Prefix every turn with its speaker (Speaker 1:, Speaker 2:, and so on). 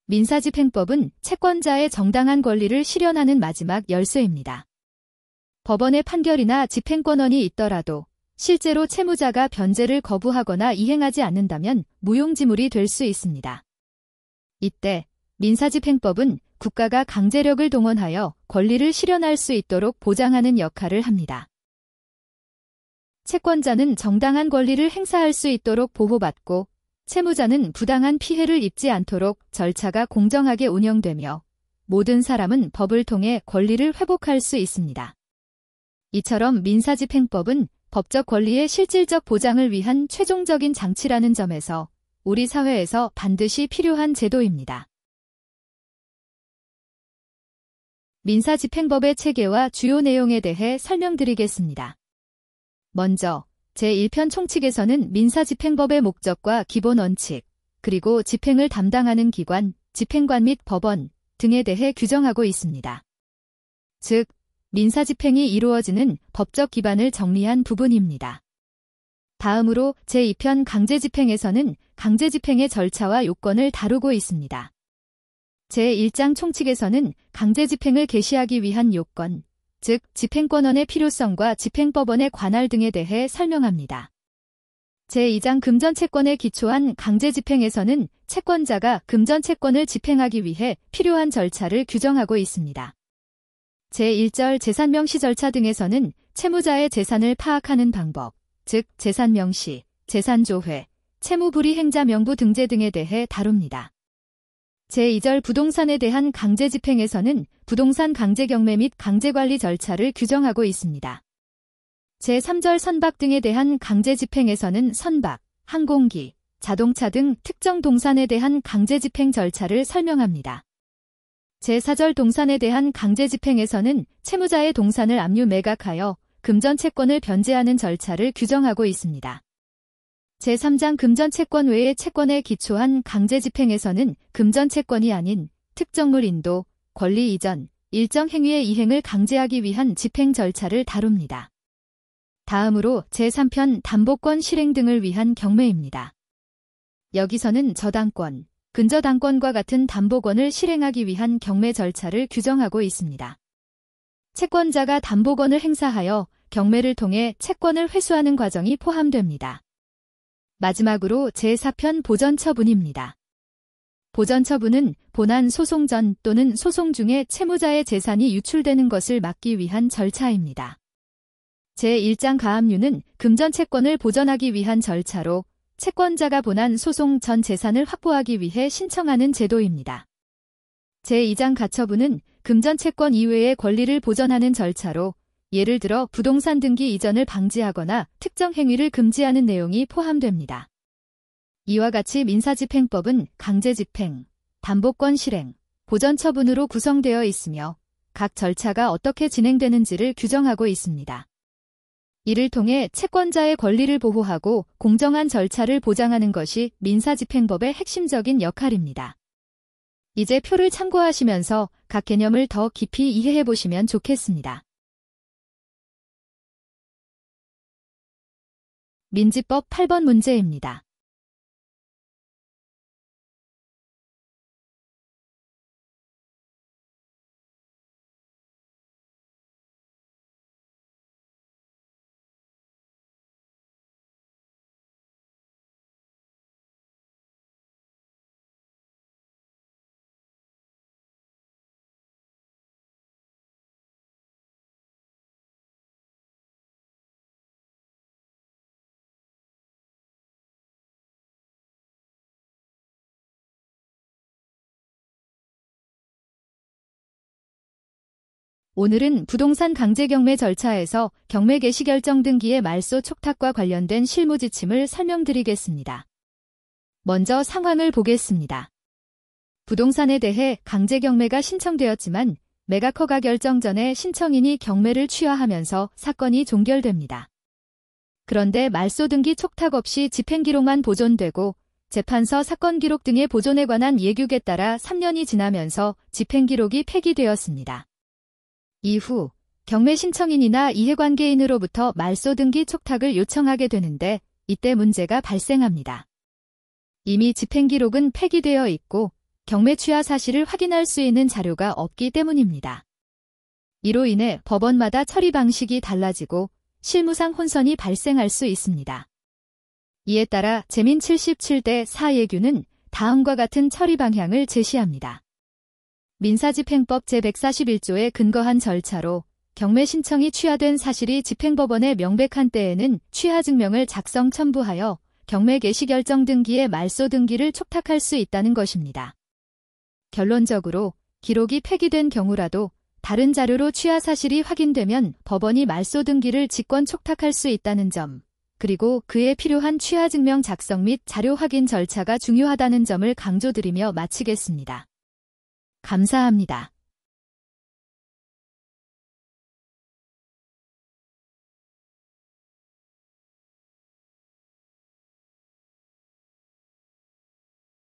Speaker 1: 민사집행법은 채권자의 정당한 권리를 실현하는 마지막 열쇠입니다. 법원의 판결이나 집행권한이 있더라도 실제로 채무자가 변제를 거부하거나 이행하지 않는다면 무용지물이 될 수 있습니다. 이때 민사집행법은 국가가 강제력을 동원하여 권리를 실현할 수 있도록 보장하는 역할을 합니다. 채권자는 정당한 권리를 행사할 수 있도록 보호받고 채무자는 부당한 피해를 입지 않도록 절차가 공정하게 운영되며 모든 사람은 법을 통해 권리를 회복할 수 있습니다. 이처럼 민사집행법은 법적 권리의 실질적 보장을 위한 최종적인 장치라는 점에서 우리 사회에서 반드시 필요한 제도입니다. 민사집행법의 체계와 주요 내용에 대해 설명드리겠습니다. 먼저 제1편 총칙에서는 민사집행법의 목적과 기본 원칙, 그리고 집행을 담당하는 기관, 집행관 및 법원 등에 대해 규정하고 있습니다. 즉, 민사집행이 이루어지는 법적 기반을 정리한 부분입니다. 다음으로 제2편 강제집행에서는 강제집행의 절차와 요건을 다루고 있습니다. 제1장 총칙에서는 강제집행을 개시하기 위한 요건, 즉 집행권한의 필요성과 집행법원의 관할 등에 대해 설명합니다. 제2장 금전채권에 기초한 강제집행에서는 채권자가 금전채권을 집행하기 위해 필요한 절차를 규정하고 있습니다. 제1절 재산명시 절차 등에서는 채무자의 재산을 파악하는 방법, 즉 재산명시, 재산조회, 채무불이행자 명부 등재 등에 대해 다룹니다. 제2절 부동산에 대한 강제집행에서는 부동산 강제경매 및 강제관리 절차를 규정하고 있습니다. 제3절 선박 등에 대한 강제집행에서는 선박, 항공기, 자동차 등 특정 동산에 대한 강제집행 절차를 설명합니다. 제4절 동산에 대한 강제집행에서는 채무자의 동산을 압류 매각하여 금전채권을 변제하는 절차를 규정하고 있습니다. 제3장 금전채권 외의 채권에 기초한 강제집행에서는 금전채권이 아닌 특정물 인도, 권리 이전, 일정 행위의 이행을 강제하기 위한 집행 절차를 다룹니다. 다음으로 제3편 담보권 실행 등을 위한 경매입니다. 여기서는 저당권, 근저당권과 같은 담보권을 실행하기 위한 경매 절차를 규정하고 있습니다. 채권자가 담보권을 행사하여 경매를 통해 채권을 회수하는 과정이 포함됩니다. 마지막으로 제4편 보전처분입니다. 보전처분은 본안 소송 전 또는 소송 중에 채무자의 재산이 유출되는 것을 막기 위한 절차입니다. 제1장 가압류는 금전채권을 보전하기 위한 절차로 채권자가 본안 소송 전 재산을 확보하기 위해 신청하는 제도입니다. 제2장 가처분은 금전채권 이외의 권리를 보전하는 절차로 예를 들어 부동산 등기 이전을 방지하거나 특정 행위를 금지하는 내용이 포함됩니다. 이와 같이 민사집행법은 강제집행, 담보권 실행, 보전처분으로 구성되어 있으며 각 절차가 어떻게 진행되는지를 규정하고 있습니다. 이를 통해 채권자의 권리를 보호하고 공정한 절차를 보장하는 것이 민사집행법의 핵심적인 역할입니다. 이제 표를 참고하시면서 각 개념을 더 깊이 이해해 보시면 좋겠습니다. 민지법 8번 문제입니다. 오늘은 부동산 강제경매 절차에서 경매 개시 결정 등기의 말소 촉탁과 관련된 실무 지침을 설명드리겠습니다. 먼저 상황을 보겠습니다. 부동산에 대해 강제경매가 신청되었지만 매각 허가 결정 전에 신청인이 경매를 취하하면서 사건이 종결됩니다. 그런데 말소 등기 촉탁 없이 집행기록만 보존되고 재판서 사건 기록 등의 보존에 관한 예규에 따라 3년이 지나면서 집행기록이 폐기되었습니다. 이후 경매 신청인이나 이해관계인으로부터 말소 등기 촉탁을 요청하게 되는데 이때 문제가 발생합니다. 이미 집행기록은 폐기되어 있고 경매 취하 사실을 확인할 수 있는 자료가 없기 때문입니다. 이로 인해 법원마다 처리 방식이 달라지고 실무상 혼선이 발생할 수 있습니다. 이에 따라 재민 77대 4 예규는 다음과 같은 처리 방향을 제시합니다. 민사집행법 제141조에 근거한 절차로 경매 신청이 취하된 사실이 집행법원에 명백한 때에는 취하증명을 작성 첨부하여 경매 개시결정 등기의 말소 등기를 촉탁할 수 있다는 것입니다. 결론적으로 기록이 폐기된 경우라도 다른 자료로 취하 사실이 확인되면 법원이 말소 등기를 직권 촉탁할 수 있다는 점, 그리고 그에 필요한 취하증명 작성 및 자료 확인 절차가 중요하다는 점을 강조드리며 마치겠습니다. 감사합니다.